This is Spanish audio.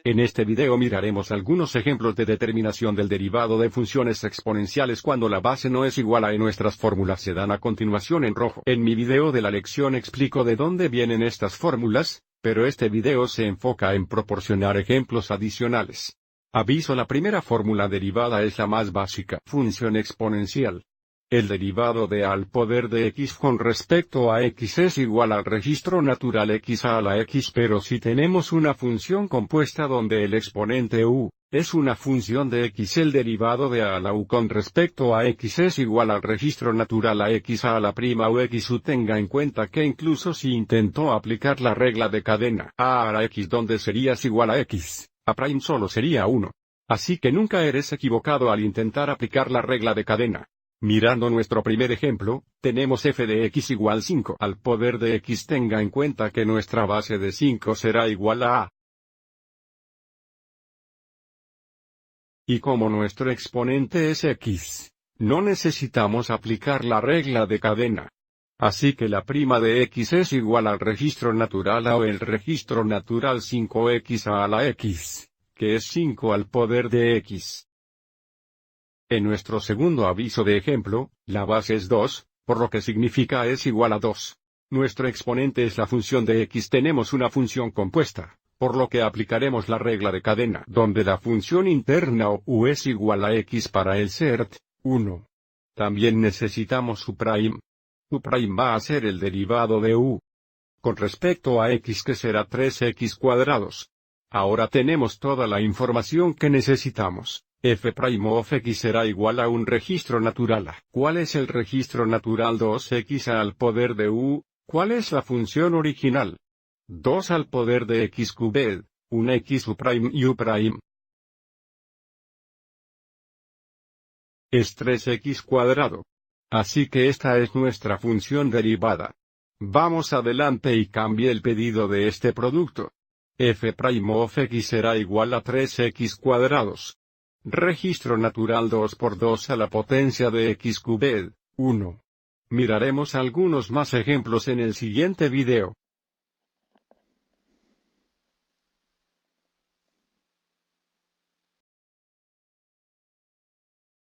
En este video miraremos algunos ejemplos de determinación del derivado de funciones exponenciales cuando la base no es igual a y nuestras fórmulas se dan a continuación en rojo. En mi video de la lección explico de dónde vienen estas fórmulas, pero este video se enfoca en proporcionar ejemplos adicionales. Aviso: la primera fórmula derivada es la más básica. Función exponencial. El derivado de a al poder de x con respecto a x es igual al registro natural x a la x, pero si tenemos una función compuesta donde el exponente u es una función de x, el derivado de a la u con respecto a x es igual al registro natural a x a la prima u x u. Tenga en cuenta que incluso si intentó aplicar la regla de cadena a la x donde serías igual a x, a prime solo sería 1. Así que nunca eres equivocado al intentar aplicar la regla de cadena. Mirando nuestro primer ejemplo, tenemos f de x igual 5 al poder de x. Tenga en cuenta que nuestra base de 5 será igual a. Y como nuestro exponente es x, no necesitamos aplicar la regla de cadena. Así que la prima de x es igual al registro natural a o el registro natural 5x a la x, que es 5 al poder de x. En nuestro segundo aviso de ejemplo, la base es 2, por lo que significa es igual a 2. Nuestro exponente es la función de x. Tenemos una función compuesta, por lo que aplicaremos la regla de cadena, donde la función interna u es igual a x para el cert 1. También necesitamos u'. U' va a ser el derivado de u con respecto a x, que será 3x cuadrados. Ahora tenemos toda la información que necesitamos. F' of x será igual a un registro natural a. ¿Cuál es el registro natural? 2x al poder de u. ¿Cuál es la función original? 2 al poder de x cubed, un x u' y u'. Es 3x cuadrado. Así que esta es nuestra función derivada. Vamos adelante y cambie el pedido de este producto. F' of x será igual a 3x cuadrados. Registro natural 2 por 2 a la potencia de x cubed, 1. Miraremos algunos más ejemplos en el siguiente video.